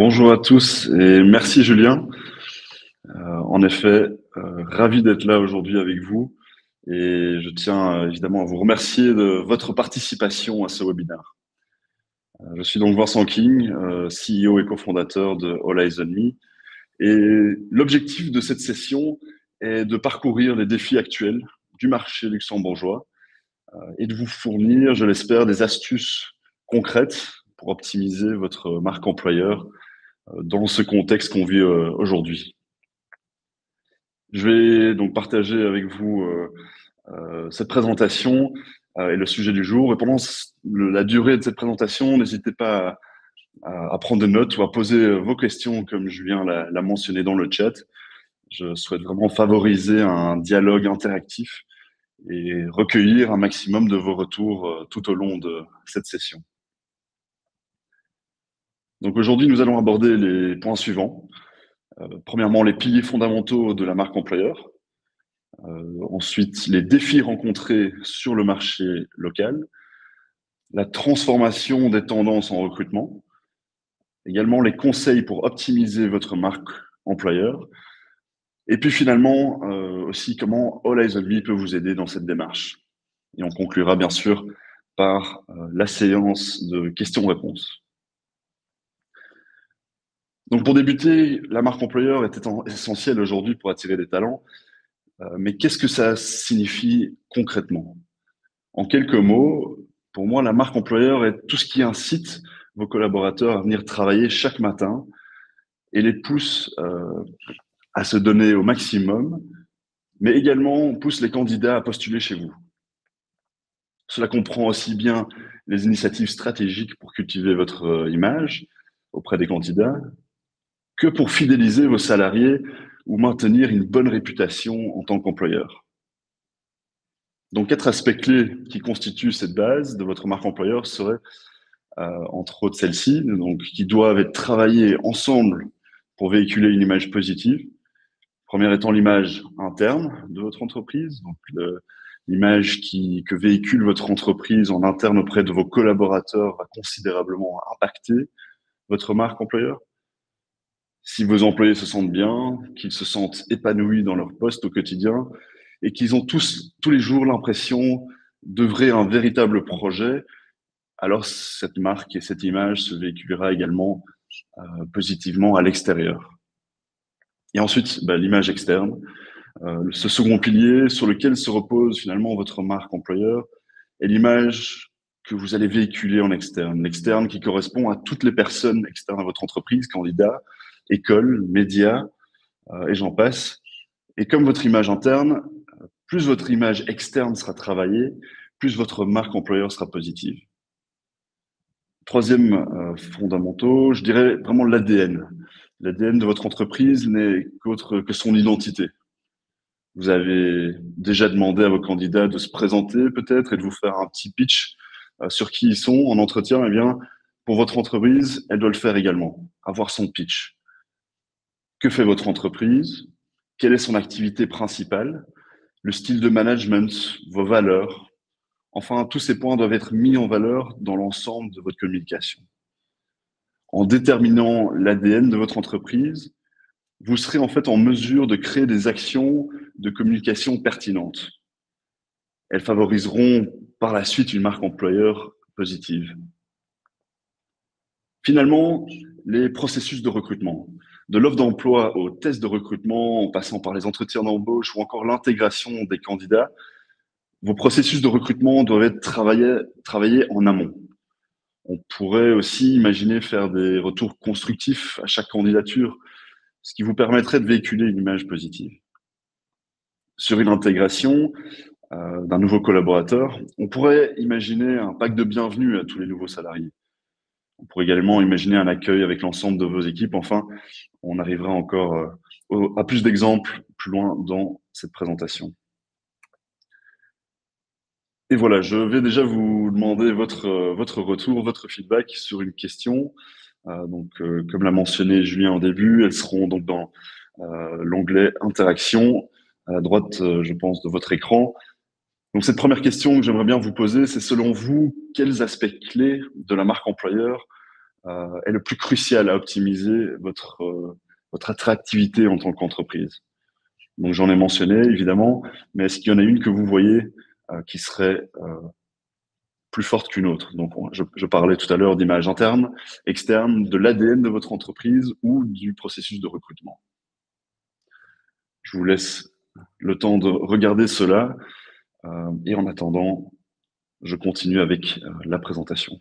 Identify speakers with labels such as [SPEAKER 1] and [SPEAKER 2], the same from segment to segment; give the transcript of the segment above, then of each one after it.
[SPEAKER 1] Bonjour à tous et merci Julien. En effet, ravi d'être là aujourd'hui avec vous et je tiens évidemment à vous remercier de votre participation à ce webinaire. Je suis donc Vincent King, CEO et cofondateur de All Eyes on Me, et l'objectif de cette session est de parcourir les défis actuels du marché luxembourgeois et de vous fournir, je l'espère, des astuces concrètes pour optimiser votre marque employeur dans ce contexte qu'on vit aujourd'hui. Je vais donc partager avec vous cette présentation et le sujet du jour. Et pendant la durée de cette présentation, n'hésitez pas à prendre des notes ou à poser vos questions comme Julien l'a mentionné dans le chat. Je souhaite vraiment favoriser un dialogue interactif et recueillir un maximum de vos retours tout au long de cette session. Donc aujourd'hui, nous allons aborder les points suivants. Premièrement, les piliers fondamentaux de la marque employeur. Ensuite, les défis rencontrés sur le marché local, la transformation des tendances en recrutement, également les conseils pour optimiser votre marque employeur, et puis finalement aussi comment All Eyes on Me peut vous aider dans cette démarche. Et on conclura bien sûr par la séance de questions-réponses. Donc pour débuter, la marque employeur est essentielle aujourd'hui pour attirer des talents, mais qu'est-ce que ça signifie concrètement? En quelques mots, pour moi, la marque employeur est tout ce qui incite vos collaborateurs à venir travailler chaque matin et les pousse à se donner au maximum, mais également pousse les candidats à postuler chez vous. Cela comprend aussi bien les initiatives stratégiques pour cultiver votre image auprès des candidats que pour fidéliser vos salariés ou maintenir une bonne réputation en tant qu'employeur. Donc, 4 aspects clés qui constituent cette base de votre marque employeur seraient, entre autres celles-ci, donc qui doivent être travaillées ensemble pour véhiculer une image positive. Première étant l'image interne de votre entreprise, donc l'image que véhicule votre entreprise en interne auprès de vos collaborateurs va considérablement impacter votre marque employeur. Si vos employés se sentent bien, qu'ils se sentent épanouis dans leur poste au quotidien et qu'ils ont tous les jours l'impression d'œuvrer un véritable projet, alors cette marque et cette image se véhiculera également positivement à l'extérieur. Et ensuite, l'image externe, ce second pilier sur lequel se repose finalement votre marque employeur est l'image que vous allez véhiculer en externe. L'externe qui correspond à toutes les personnes externes à votre entreprise, candidats, écoles, médias, et j'en passe. Et comme votre image interne, plus votre image externe sera travaillée, plus votre marque employeur sera positive. Troisième fondamentaux, je dirais vraiment l'ADN. L'ADN de votre entreprise n'est qu'autre que son identité. Vous avez déjà demandé à vos candidats de se présenter peut-être et de vous faire un petit pitch sur qui ils sont en entretien. Eh bien, pour votre entreprise, elle doit le faire également, avoir son pitch. Que fait votre entreprise? Quelle est son activité principale? Le style de management, vos valeurs. Enfin, tous ces points doivent être mis en valeur dans l'ensemble de votre communication. En déterminant l'ADN de votre entreprise, vous serez en fait en mesure de créer des actions de communication pertinentes. Elles favoriseront par la suite une marque employeur positive. Finalement, les processus de recrutement. De l'offre d'emploi au test de recrutement, en passant par les entretiens d'embauche ou encore l'intégration des candidats, vos processus de recrutement doivent être travaillés en amont. On pourrait aussi imaginer faire des retours constructifs à chaque candidature, ce qui vous permettrait de véhiculer une image positive. Sur une intégration d'un nouveau collaborateur, on pourrait imaginer un pack de bienvenue à tous les nouveaux salariés. On pourrait également imaginer un accueil avec l'ensemble de vos équipes. Enfin, on arrivera encore à plus d'exemples plus loin dans cette présentation. Et voilà, je vais déjà vous demander votre retour, votre feedback sur une question. Comme l'a mentionné Julien au début, elles seront donc dans l'onglet Interaction, à droite, je pense, de votre écran. Donc cette première question que j'aimerais bien vous poser, c'est selon vous, quels aspects clés de la marque employeur est le plus crucial à optimiser votre attractivité en tant qu'entreprise? Donc j'en ai mentionné évidemment, mais est-ce qu'il y en a une que vous voyez qui serait plus forte qu'une autre? Donc je parlais tout à l'heure d'image interne, externe, de l'ADN de votre entreprise ou du processus de recrutement. Je vous laisse le temps de regarder cela et en attendant, je continue avec la présentation.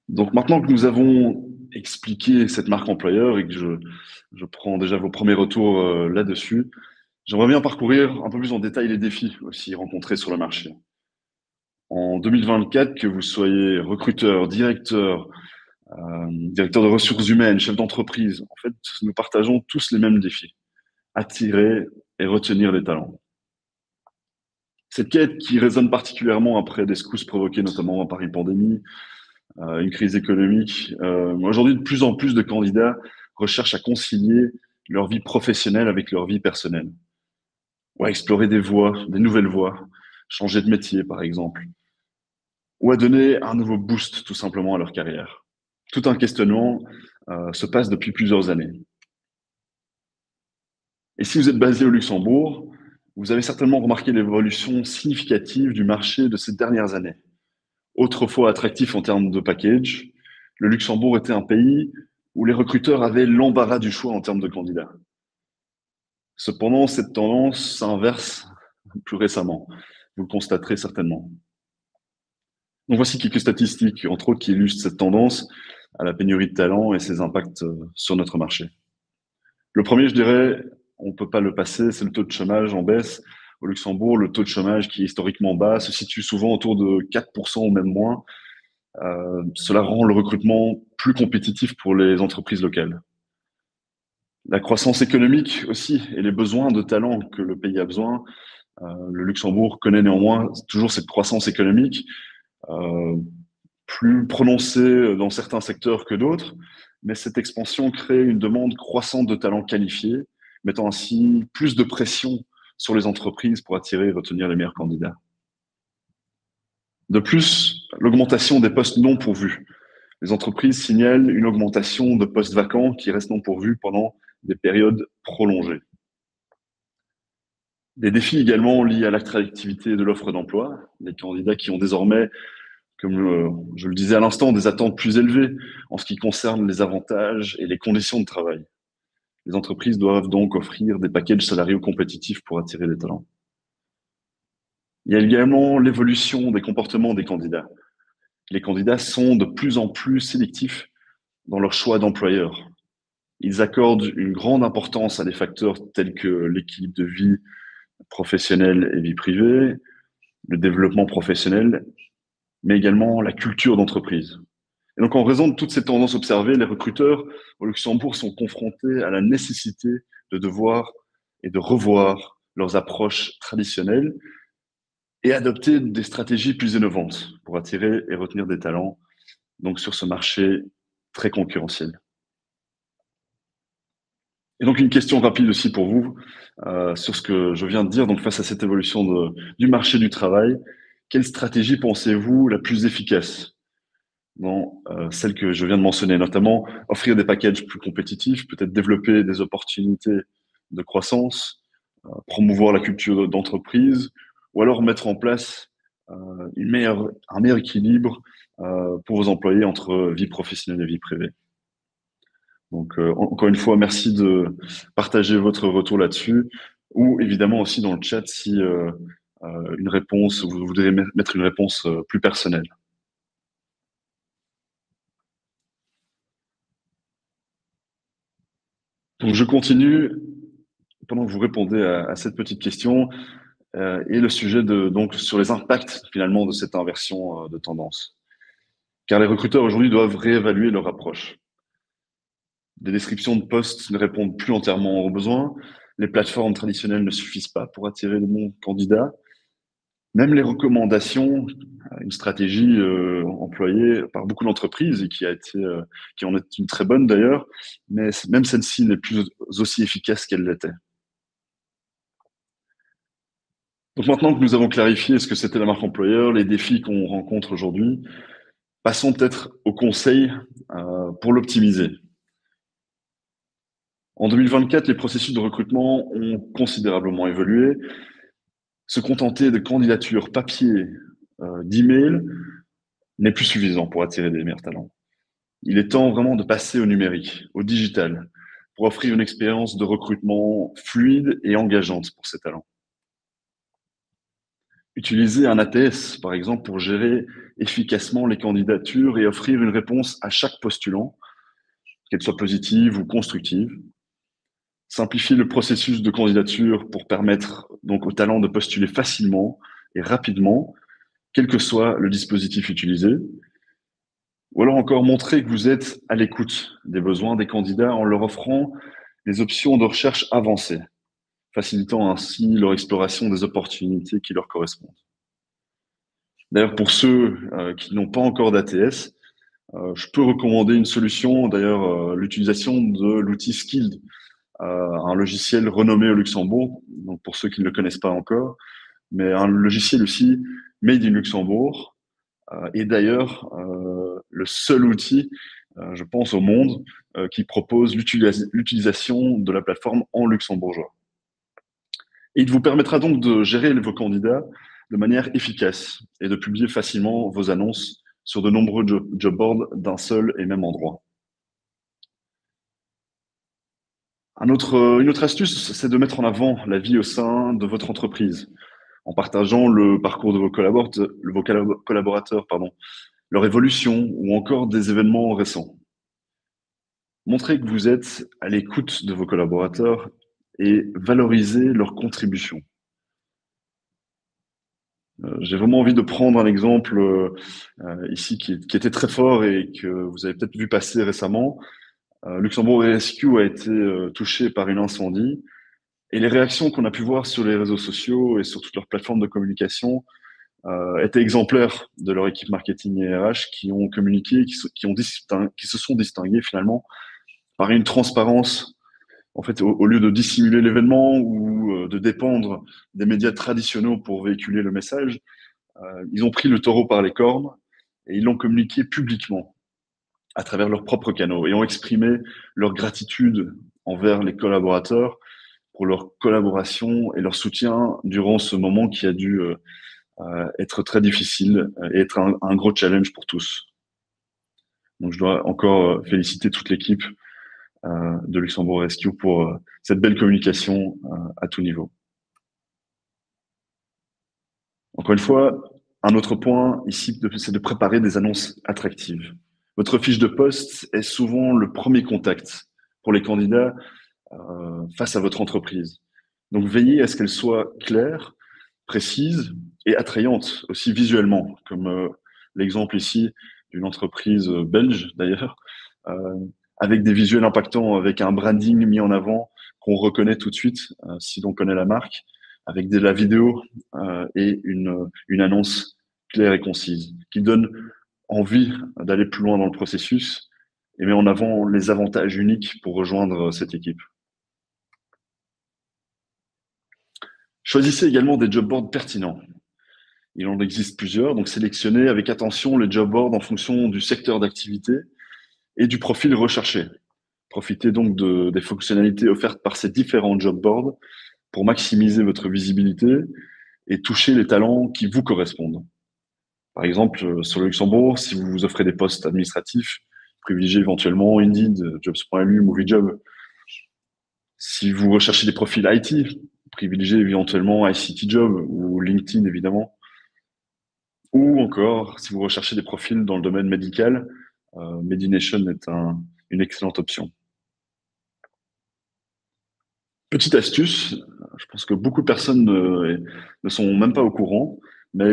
[SPEAKER 1] Donc maintenant que nous avons expliqué cette marque employeur et que je prends déjà vos premiers retours là-dessus, j'aimerais bien parcourir un peu plus en détail les défis aussi rencontrés sur le marché. En 2024, que vous soyez recruteur, directeur de ressources humaines, chef d'entreprise, en fait, nous partageons tous les mêmes défis. Attirer et retenir les talents. Cette quête qui résonne particulièrement après des secousses provoquées notamment par une pandémie, une crise économique. Aujourd'hui, de plus en plus de candidats recherchent à concilier leur vie professionnelle avec leur vie personnelle. Ou à explorer des voies, des nouvelles voies, changer de métier par exemple. Ou à donner un nouveau boost tout simplement à leur carrière. Tout un questionnement se passe depuis plusieurs années. Et si vous êtes basé au Luxembourg, vous avez certainement remarqué l'évolution significative du marché de ces dernières années. Autrefois attractif en termes de package, le Luxembourg était un pays où les recruteurs avaient l'embarras du choix en termes de candidats. Cependant, cette tendance s'inverse plus récemment. Vous le constaterez certainement. Donc voici quelques statistiques, entre autres, qui illustrent cette tendance à la pénurie de talent et ses impacts sur notre marché. Le premier, je dirais, on ne peut pas le passer, c'est le taux de chômage en baisse. Au Luxembourg, le taux de chômage qui est historiquement bas se situe souvent autour de 4% ou même moins. Cela rend le recrutement plus compétitif pour les entreprises locales. La croissance économique aussi et les besoins de talents que le pays a besoin. Le Luxembourg connaît néanmoins toujours cette croissance économique, euh, plus prononcée dans certains secteurs que d'autres, mais cette expansion crée une demande croissante de talents qualifiés, mettant ainsi plus de pression sur les entreprises pour attirer et retenir les meilleurs candidats. De plus, l'augmentation des postes non pourvus. Les entreprises signalent une augmentation de postes vacants qui restent non pourvus pendant des périodes prolongées. Des défis également liés à l'attractivité de l'offre d'emploi. Les candidats qui ont désormais, comme je le disais à l'instant, des attentes plus élevées en ce qui concerne les avantages et les conditions de travail. Les entreprises doivent donc offrir des packages salariaux compétitifs pour attirer les talents. Il y a également l'évolution des comportements des candidats. Les candidats sont de plus en plus sélectifs dans leur choix d'employeur. Ils accordent une grande importance à des facteurs tels que l'équilibre de vie professionnelle et vie privée, le développement professionnel, mais également la culture d'entreprise. Et donc, en raison de toutes ces tendances observées, les recruteurs au Luxembourg sont confrontés à la nécessité de devoir et de revoir leurs approches traditionnelles et adopter des stratégies plus innovantes pour attirer et retenir des talents, donc sur ce marché très concurrentiel. Et donc une question rapide aussi pour vous sur ce que je viens de dire. Donc face à cette évolution du marché du travail, quelle stratégie pensez-vous la plus efficace dans celle que je viens de mentionner, notamment offrir des packages plus compétitifs, peut-être développer des opportunités de croissance, promouvoir la culture d'entreprise, ou alors mettre en place un meilleur équilibre pour vos employés entre vie professionnelle et vie privée. Donc, encore une fois, merci de partager votre retour là-dessus, ou évidemment aussi dans le chat si une réponse, vous voudrez mettre une réponse plus personnelle. Donc, je continue pendant que vous répondez à cette petite question et le sujet donc sur les impacts finalement de cette inversion de tendance. Car les recruteurs aujourd'hui doivent réévaluer leur approche. Des descriptions de postes ne répondent plus entièrement aux besoins. Les plateformes traditionnelles ne suffisent pas pour attirer les bons candidats. Même les recommandations, une stratégie employée par beaucoup d'entreprises et qui en est une très bonne d'ailleurs, mais même celle-ci n'est plus aussi efficace qu'elle l'était. Donc maintenant que nous avons clarifié ce que c'était la marque employeur, les défis qu'on rencontre aujourd'hui, passons peut-être aux conseils pour l'optimiser. En 2024, les processus de recrutement ont considérablement évolué. Se contenter de candidatures papier, d'email, n'est plus suffisant pour attirer des meilleurs talents. Il est temps vraiment de passer au numérique, au digital, pour offrir une expérience de recrutement fluide et engageante pour ces talents. Utiliser un ATS, par exemple, pour gérer efficacement les candidatures et offrir une réponse à chaque postulant, qu'elle soit positive ou constructive. Simplifier le processus de candidature pour permettre donc aux talents de postuler facilement et rapidement, quel que soit le dispositif utilisé. Ou alors encore montrer que vous êtes à l'écoute des besoins des candidats en leur offrant des options de recherche avancées, facilitant ainsi leur exploration des opportunités qui leur correspondent. D'ailleurs, pour ceux qui n'ont pas encore d'ATS, je peux recommander une solution, d'ailleurs l'utilisation de l'outil Skilled, un logiciel renommé au Luxembourg, donc pour ceux qui ne le connaissent pas encore, mais un logiciel aussi made in Luxembourg, et d'ailleurs le seul outil, je pense, au monde qui propose l'utilisation de la plateforme en luxembourgeois. Et il vous permettra donc de gérer vos candidats de manière efficace et de publier facilement vos annonces sur de nombreux job boards d'un seul et même endroit. Une autre astuce, c'est de mettre en avant la vie au sein de votre entreprise, en partageant le parcours de vos collaborateurs, leur évolution ou encore des événements récents. Montrez que vous êtes à l'écoute de vos collaborateurs et valorisez leurs contributions. J'ai vraiment envie de prendre un exemple ici qui était très fort et que vous avez peut-être vu passer récemment. Luxembourg Rescue a été touché par une incendie et les réactions qu'on a pu voir sur les réseaux sociaux et sur toutes leurs plateformes de communication étaient exemplaires de leur équipe marketing et RH qui ont communiqué, qui se sont distingués finalement par une transparence. En fait, au lieu de dissimuler l'événement ou de dépendre des médias traditionnels pour véhiculer le message, ils ont pris le taureau par les cornes et ils l'ont communiqué publiquement à travers leurs propres canaux et ont exprimé leur gratitude envers les collaborateurs pour leur collaboration et leur soutien durant ce moment qui a dû être très difficile et être un gros challenge pour tous. Donc, je dois encore féliciter toute l'équipe de Luxembourg Rescue pour cette belle communication à tout niveau. Encore une fois, un autre point ici, c'est de préparer des annonces attractives. Votre fiche de poste est souvent le premier contact pour les candidats face à votre entreprise. Donc, veillez à ce qu'elle soit claire, précise et attrayante aussi visuellement, comme l'exemple ici d'une entreprise belge d'ailleurs, avec des visuels impactants, avec un branding mis en avant qu'on reconnaît tout de suite si l'on connaît la marque, avec de la vidéo et une annonce claire et concise qui donne envie d'aller plus loin dans le processus et met en avant les avantages uniques pour rejoindre cette équipe. Choisissez également des job boards pertinents. Il en existe plusieurs, donc sélectionnez avec attention les job boards en fonction du secteur d'activité et du profil recherché. Profitez donc des fonctionnalités offertes par ces différents job boards pour maximiser votre visibilité et toucher les talents qui vous correspondent. Par exemple, sur le Luxembourg, si vous vous offrez des postes administratifs, privilégiez éventuellement Indeed, Jobs.lu, MovieJob. Si vous recherchez des profils IT, privilégiez éventuellement ICT Job ou LinkedIn évidemment. Ou encore, si vous recherchez des profils dans le domaine médical, Medination est une excellente option. Petite astuce, je pense que beaucoup de personnes ne sont même pas au courant, mais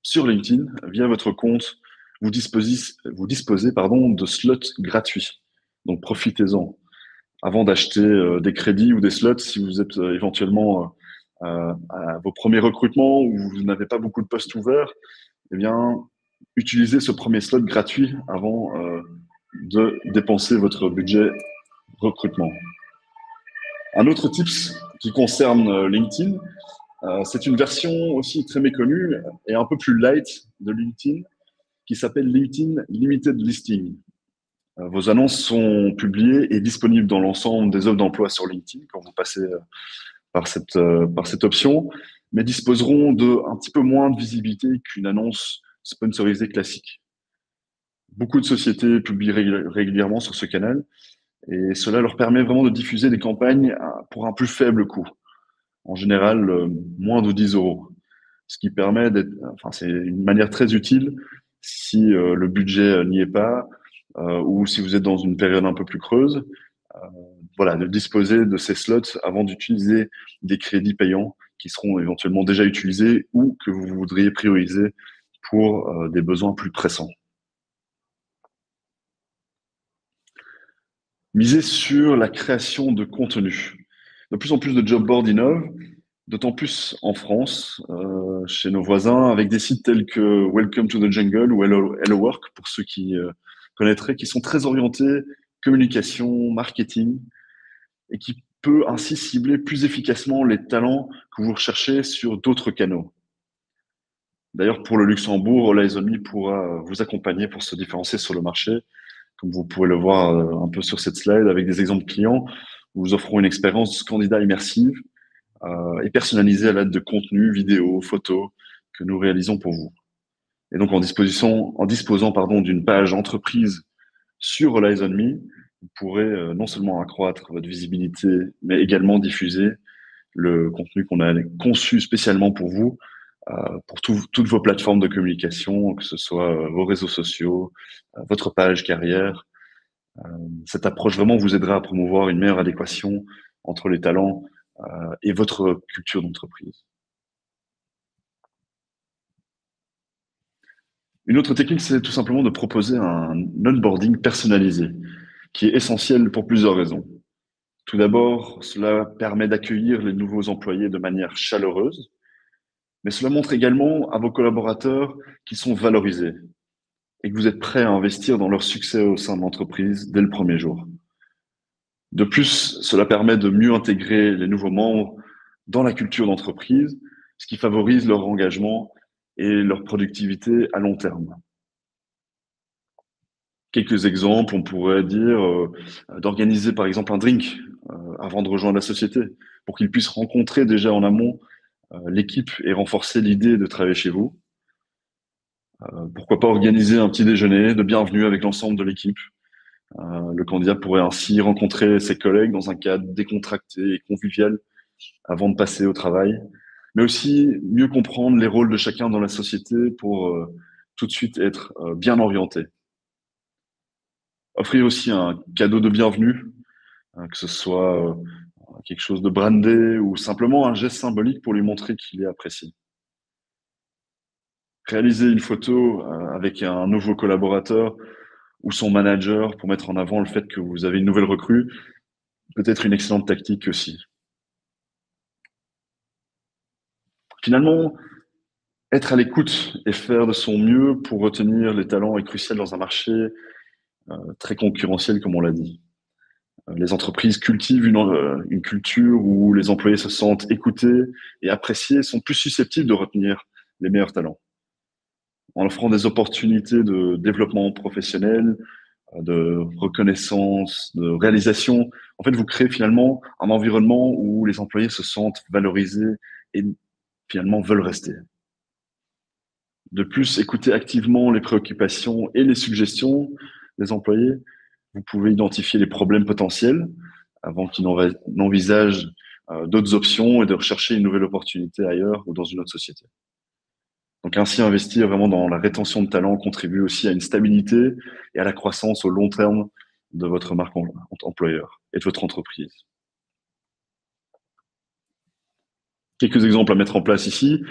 [SPEAKER 1] sur LinkedIn, via votre compte, vous disposez de slots gratuits. Donc profitez-en. Avant d'acheter des crédits ou des slots, si vous êtes éventuellement à vos premiers recrutements ou vous n'avez pas beaucoup de postes ouverts, eh bien, utilisez ce premier slot gratuit avant de dépenser votre budget recrutement. Un autre tips qui concerne LinkedIn, C'est une version aussi très méconnue et un peu plus light de LinkedIn qui s'appelle LinkedIn Limited Listing. Vos annonces sont publiées et disponibles dans l'ensemble des offres d'emploi sur LinkedIn quand vous passez par cette option, mais disposeront de un petit peu moins de visibilité qu'une annonce sponsorisée classique. Beaucoup de sociétés publient régulièrement sur ce canal et cela leur permet vraiment de diffuser des campagnes pour un plus faible coût, en général moins de 10 euros, ce qui permet d'être, enfin c'est une manière très utile si le budget n'y est pas ou si vous êtes dans une période un peu plus creuse, voilà, de disposer de ces slots avant d'utiliser des crédits payants qui seront éventuellement déjà utilisés ou que vous voudriez prioriser pour des besoins plus pressants. Miser sur la création de contenu. De plus en plus de job boards innovent, d'autant plus en France, chez nos voisins, avec des sites tels que Welcome to the Jungle ou Hello Work, pour ceux qui connaîtraient, qui sont très orientés communication, marketing, et qui peut ainsi cibler plus efficacement les talents que vous recherchez sur d'autres canaux. D'ailleurs, pour le Luxembourg, All Me pourra vous accompagner pour se différencier sur le marché, comme vous pouvez le voir un peu sur cette slide avec des exemples clients. Nous vous offrons une expérience candidat immersive et personnalisée à l'aide de contenus, vidéos, photos que nous réalisons pour vous. Et donc, en disposant d'une page entreprise sur All Me, vous pourrez non seulement accroître votre visibilité, mais également diffuser le contenu qu'on a conçu spécialement pour vous, pour toutes vos plateformes de communication, que ce soit vos réseaux sociaux, votre page carrière. Cette approche vraiment vous aidera à promouvoir une meilleure adéquation entre les talents et votre culture d'entreprise. Une autre technique, c'est tout simplement de proposer un onboarding personnalisé, qui est essentiel pour plusieurs raisons. Tout d'abord, cela permet d'accueillir les nouveaux employés de manière chaleureuse, mais cela montre également à vos collaborateurs qu'ils sont valorisés et que vous êtes prêts à investir dans leur succès au sein de l'entreprise dès le premier jour. De plus, cela permet de mieux intégrer les nouveaux membres dans la culture d'entreprise, ce qui favorise leur engagement et leur productivité à long terme. Quelques exemples, on pourrait dire d'organiser par exemple un drink avant de rejoindre la société, pour qu'ils puissent rencontrer déjà en amont l'équipe et renforcer l'idée de travailler chez vous. Pourquoi pas organiser un petit déjeuner de bienvenue avec l'ensemble de l'équipe. Le candidat pourrait ainsi rencontrer ses collègues dans un cadre décontracté et convivial avant de passer au travail, mais aussi mieux comprendre les rôles de chacun dans la société pour tout de suite être bien orienté. Offrir aussi un cadeau de bienvenue, que ce soit quelque chose de brandé ou simplement un geste symbolique pour lui montrer qu'il est apprécié. Réaliser une photo avec un nouveau collaborateur ou son manager pour mettre en avant le fait que vous avez une nouvelle recrue peut être une excellente tactique aussi. Finalement, être à l'écoute et faire de son mieux pour retenir les talents est crucial dans un marché très concurrentiel, comme on l'a dit. Les entreprises cultivent une culture où les employés se sentent écoutés et appréciés, sont plus susceptibles de retenir les meilleurs talents. En offrant des opportunités de développement professionnel, de reconnaissance, de réalisation, en fait, vous créez finalement un environnement où les employés se sentent valorisés et finalement veulent rester. De plus, écoutez activement les préoccupations et les suggestions des employés. Vous pouvez identifier les problèmes potentiels avant qu'ils n'envisagent d'autres options et de rechercher une nouvelle opportunité ailleurs ou dans une autre société. Donc ainsi, investir vraiment dans la rétention de talents contribue aussi à une stabilité et à la croissance au long terme de votre marque employeur et de votre entreprise. Quelques exemples à mettre en place ici.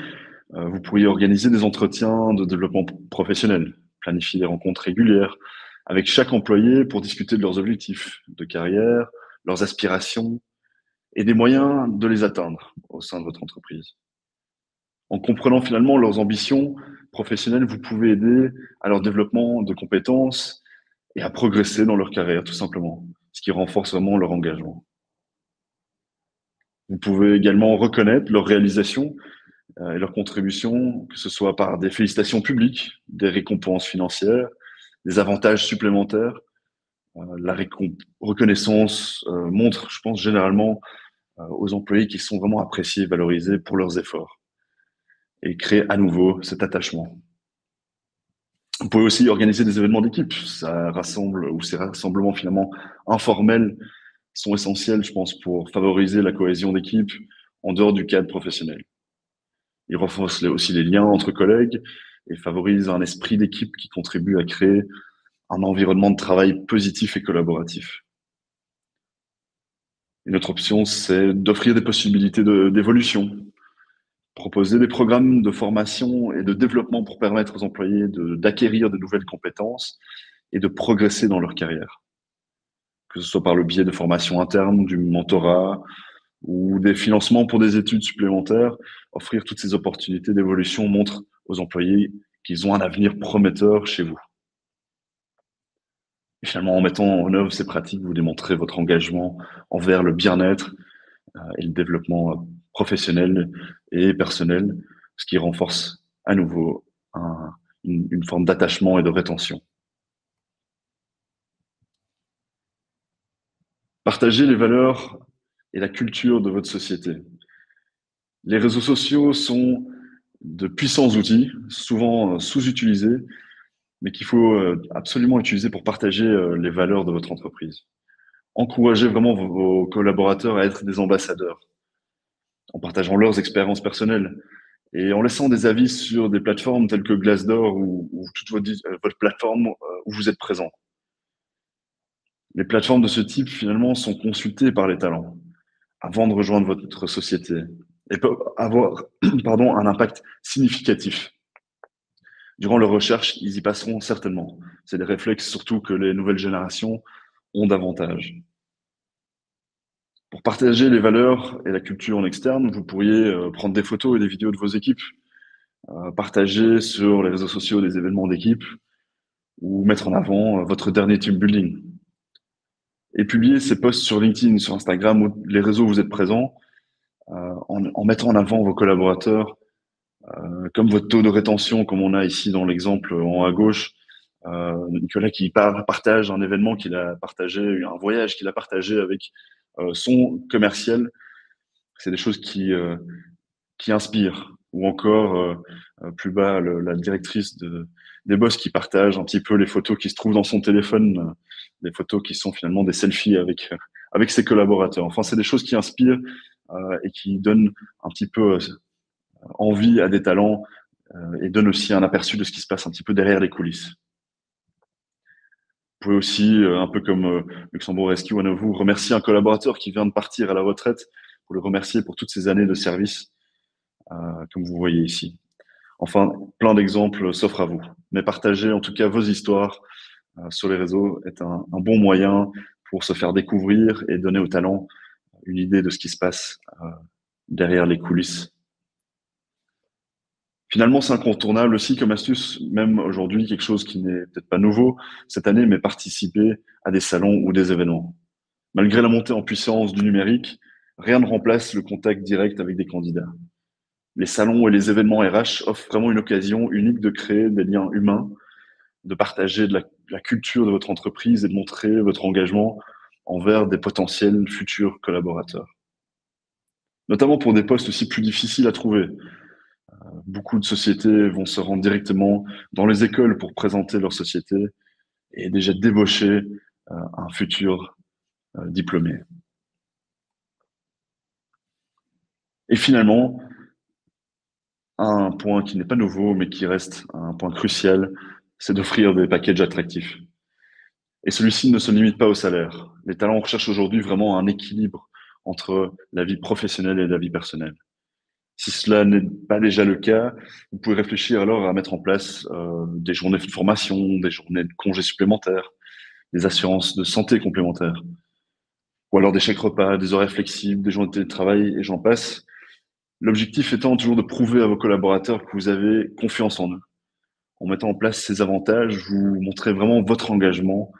[SPEAKER 1] Vous pourriez organiser des entretiens de développement professionnel, planifier des rencontres régulières avec chaque employé pour discuter de leurs objectifs de carrière, leurs aspirations et des moyens de les atteindre au sein de votre entreprise. En comprenant finalement leurs ambitions professionnelles, vous pouvez aider à leur développement de compétences et à progresser dans leur carrière, tout simplement, ce qui renforce vraiment leur engagement. Vous pouvez également reconnaître leurs réalisations et leurs contributions, que ce soit par des félicitations publiques, des récompenses financières, des avantages supplémentaires. La reconnaissance montre, je pense, généralement aux employés qui sont vraiment appréciés, valorisés pour leurs efforts et créer à nouveau cet attachement. Vous pouvez aussi organiser des événements d'équipe. Ça rassemble, ou ces rassemblements finalement informels sont essentiels, je pense, pour favoriser la cohésion d'équipe en dehors du cadre professionnel. Ils renforcent aussi les liens entre collègues et favorisent un esprit d'équipe qui contribue à créer un environnement de travail positif et collaboratif. Une autre option, c'est d'offrir des possibilités d'évolution, proposer des programmes de formation et de développement pour permettre aux employés d'acquérir de nouvelles compétences et de progresser dans leur carrière, que ce soit par le biais de formations internes, du mentorat ou des financements pour des études supplémentaires. Offrir toutes ces opportunités d'évolution montre aux employés qu'ils ont un avenir prometteur chez vous. Et finalement, en mettant en œuvre ces pratiques, vous démontrez votre engagement envers le bien-être et le développement professionnel et personnel, ce qui renforce à nouveau une forme d'attachement et de rétention. Partagez les valeurs et la culture de votre société. Les réseaux sociaux sont de puissants outils, souvent sous-utilisés, mais qu'il faut absolument utiliser pour partager les valeurs de votre entreprise. Encouragez vraiment vos collaborateurs à être des ambassadeurs, en partageant leurs expériences personnelles et en laissant des avis sur des plateformes telles que Glassdoor ou toute votre plateforme où vous êtes présent. Les plateformes de ce type, finalement, sont consultées par les talents avant de rejoindre votre société et peuvent avoir pardon, un impact significatif. Durant leur recherche, ils y passeront certainement. C'est des réflexes surtout que les nouvelles générations ont davantage. Pour partager les valeurs et la culture en externe, vous pourriez prendre des photos et des vidéos de vos équipes, partager sur les réseaux sociaux des événements d'équipe ou mettre en avant votre dernier team building. Et publier ces posts sur LinkedIn, sur Instagram ou les réseaux où vous êtes présents, en mettant en avant vos collaborateurs, comme votre taux de rétention, comme on a ici dans l'exemple en haut à gauche. Nicolas qui partage un événement qu'il a partagé, un voyage qu'il a partagé avec son commercial. C'est des choses qui inspirent. Ou encore, plus bas, la directrice des boss qui partage un petit peu les photos qui se trouvent dans son téléphone, des photos qui sont finalement des selfies avec ses collaborateurs. Enfin, c'est des choses qui inspirent et qui donnent un petit peu envie à des talents et donnent aussi un aperçu de ce qui se passe un petit peu derrière les coulisses. Vous pouvez aussi, un peu comme Luxembourg Rescue, un de vous, remercier un collaborateur qui vient de partir à la retraite pour le remercier pour toutes ces années de service, comme vous voyez ici. Enfin, plein d'exemples s'offrent à vous. Mais partager en tout cas vos histoires sur les réseaux est un bon moyen pour se faire découvrir et donner aux talents une idée de ce qui se passe derrière les coulisses. Finalement, c'est incontournable aussi comme astuce, même aujourd'hui, quelque chose qui n'est peut-être pas nouveau cette année, mais participer à des salons ou des événements. Malgré la montée en puissance du numérique, rien ne remplace le contact direct avec des candidats. Les salons et les événements RH offrent vraiment une occasion unique de créer des liens humains, de partager de la culture de votre entreprise et de montrer votre engagement envers des potentiels futurs collaborateurs. Notamment pour des postes aussi plus difficiles à trouver. Beaucoup de sociétés vont se rendre directement dans les écoles pour présenter leur société et déjà débaucher un futur diplômé. Et finalement, un point qui n'est pas nouveau, mais qui reste un point crucial, c'est d'offrir des packages attractifs. Et celui-ci ne se limite pas au salaire. Les talents recherchent aujourd'hui vraiment un équilibre entre la vie professionnelle et la vie personnelle. Si cela n'est pas déjà le cas, vous pouvez réfléchir alors à mettre en place des journées de formation, des journées de congés supplémentaires, des assurances de santé complémentaires, ou alors des chèques repas, des horaires flexibles, des journées de télétravail, et j'en passe. L'objectif étant toujours de prouver à vos collaborateurs que vous avez confiance en eux. En mettant en place ces avantages, vous montrez vraiment votre engagement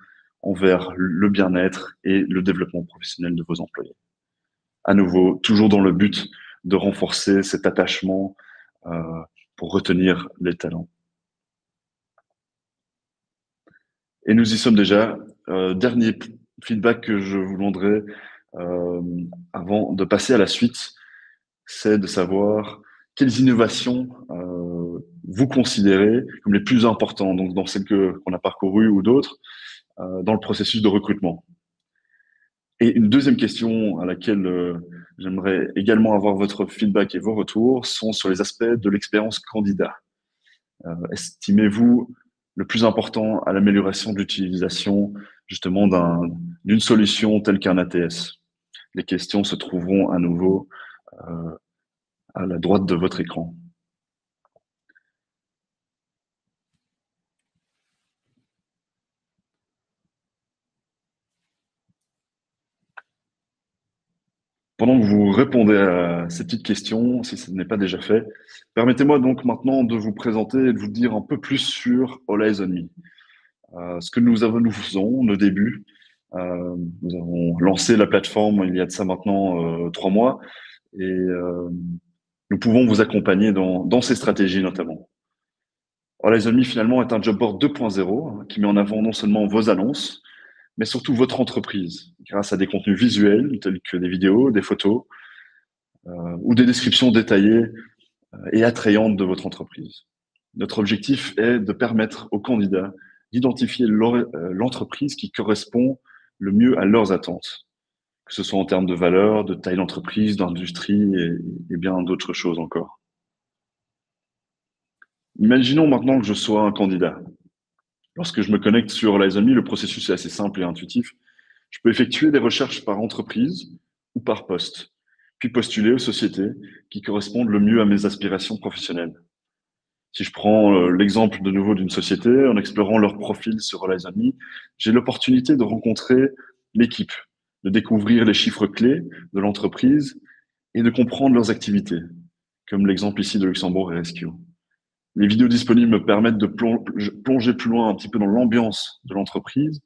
[SPEAKER 1] envers le bien-être et le développement professionnel de vos employés. à nouveau, toujours dans le but de renforcer cet attachement pour retenir les talents. Et nous y sommes déjà. Dernier feedback que je vous demanderai euh, avant de passer à la suite, c'est de savoir quelles innovations vous considérez comme les plus importantes, donc dans celles qu'on a parcourues ou d'autres, dans le processus de recrutement. Et une deuxième question à laquelle j'aimerais également avoir votre feedback et vos retours sont sur les aspects de l'expérience candidat. Estimez-vous le plus important à l'amélioration de l'utilisation justement d'une solution telle qu'un ATS? Les questions se trouveront à nouveau euh, à la droite de votre écran. Pendant que vous répondez à ces petites questions, si ce n'est pas déjà fait, permettez-moi donc maintenant de vous présenter et de vous dire un peu plus sur All Eyes on Me. Ce que nous faisons, nos débuts. Nous avons lancé la plateforme il y a de ça maintenant 3 mois et nous pouvons vous accompagner dans ces stratégies notamment. All Eyes on Me finalement est un job board 2.0 qui met en avant non seulement vos annonces, mais surtout votre entreprise grâce à des contenus visuels tels que des vidéos, des photos ou des descriptions détaillées et attrayantes de votre entreprise. Notre objectif est de permettre aux candidats d'identifier l'entreprise qui correspond le mieux à leurs attentes, que ce soit en termes de valeur, de taille d'entreprise, d'industrie et bien d'autres choses encore. Imaginons maintenant que je sois un candidat. Lorsque je me connecte sur All Eyes on Me, le processus est assez simple et intuitif. Je peux effectuer des recherches par entreprise ou par poste, puis postuler aux sociétés qui correspondent le mieux à mes aspirations professionnelles. Si je prends l'exemple de nouveau d'une société, en explorant leur profil sur All Eyes on Me, j'ai l'opportunité de rencontrer l'équipe, de découvrir les chiffres clés de l'entreprise et de comprendre leurs activités, comme l'exemple ici de Luxembourg et Rescue. Les vidéos disponibles me permettent de plonger plus loin un petit peu dans l'ambiance de l'entreprise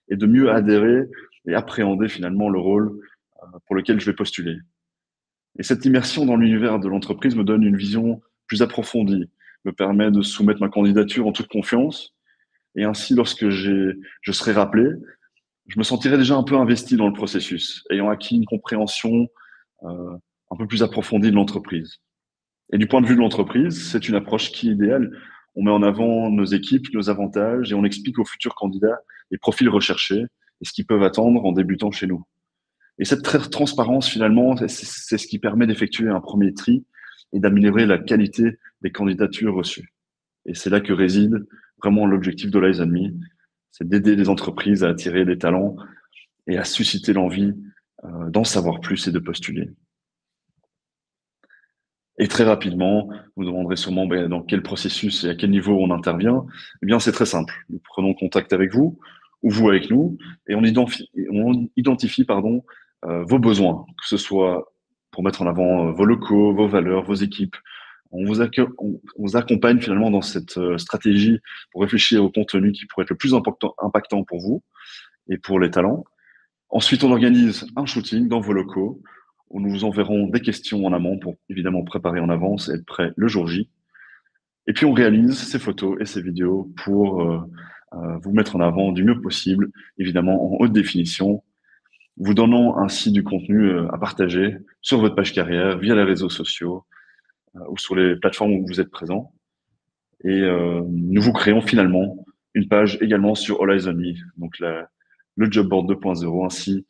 [SPEAKER 1] et de mieux adhérer et appréhender finalement le rôle pour lequel je vais postuler. Et cette immersion dans l'univers de l'entreprise me donne une vision plus approfondie, me permet de soumettre ma candidature en toute confiance. Et ainsi, lorsque je serai rappelé, je me sentirai déjà un peu investi dans le processus, ayant acquis une compréhension un peu plus approfondie de l'entreprise. Et du point de vue de l'entreprise, c'est une approche qui est idéale. On met en avant nos équipes, nos avantages, et on explique aux futurs candidats les profils recherchés et ce qu'ils peuvent attendre en débutant chez nous. Et cette transparence, finalement, c'est ce qui permet d'effectuer un premier tri et d'améliorer la qualité des candidatures reçues. Et c'est là que réside vraiment l'objectif de l'Eyes on Me, c'est d'aider les entreprises à attirer des talents et à susciter l'envie d'en savoir plus et de postuler. Et très rapidement, vous me demanderez sûrement dans quel processus et à quel niveau on intervient. Eh bien, c'est très simple. Nous prenons contact avec vous ou vous avec nous et on identifie vos besoins, que ce soit pour mettre en avant vos locaux, vos valeurs, vos équipes. On vous accompagne finalement dans cette stratégie pour réfléchir au contenu qui pourrait être le plus impactant pour vous et pour les talents. Ensuite, on organise un shooting dans vos locaux où nous vous enverrons des questions en amont pour évidemment préparer en avance et être prêt le jour J. Et puis, on réalise ces photos et ces vidéos pour vous mettre en avant du mieux possible, évidemment en haute définition, vous donnant ainsi du contenu à partager sur votre page carrière, via les réseaux sociaux ou sur les plateformes où vous êtes présent. Et nous vous créons finalement une page également sur All Eyes on Me, donc le job board 2.0. Ainsi,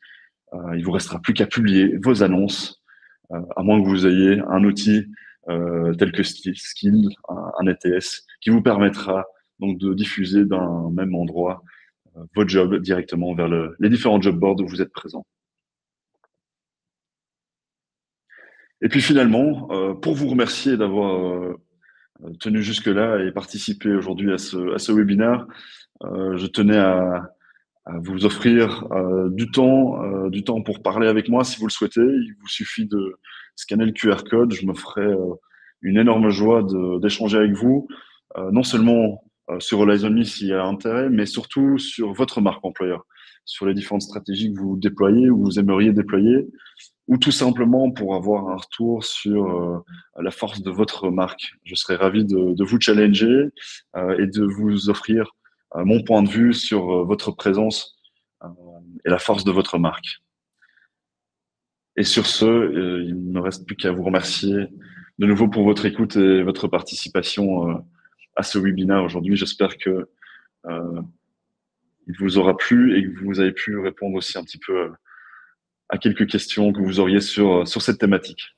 [SPEAKER 1] il vous restera plus qu'à publier vos annonces, à moins que vous ayez un outil tel que Skill, un ATS, qui vous permettra donc de diffuser d'un même endroit vos jobs directement vers les différents job boards où vous êtes présent. Et puis finalement, pour vous remercier d'avoir tenu jusque-là et participé aujourd'hui à ce webinaire, je tenais à vous offrir du temps pour parler avec moi si vous le souhaitez. Il vous suffit de scanner le QR code. Je me ferai une énorme joie d'échanger avec vous, non seulement sur All Eyes on Me s'il y a intérêt, mais surtout sur votre marque employeur, sur les différentes stratégies que vous déployez ou vous aimeriez déployer, ou tout simplement pour avoir un retour sur la force de votre marque. Je serais ravi de vous challenger et de vous offrir mon point de vue sur votre présence euh, et la force de votre marque. Et sur ce, il ne me reste plus qu'à vous remercier de nouveau pour votre écoute et votre participation à ce webinaire aujourd'hui. J'espère que il vous aura plu et que vous avez pu répondre aussi un petit peu à quelques questions que vous auriez sur cette thématique.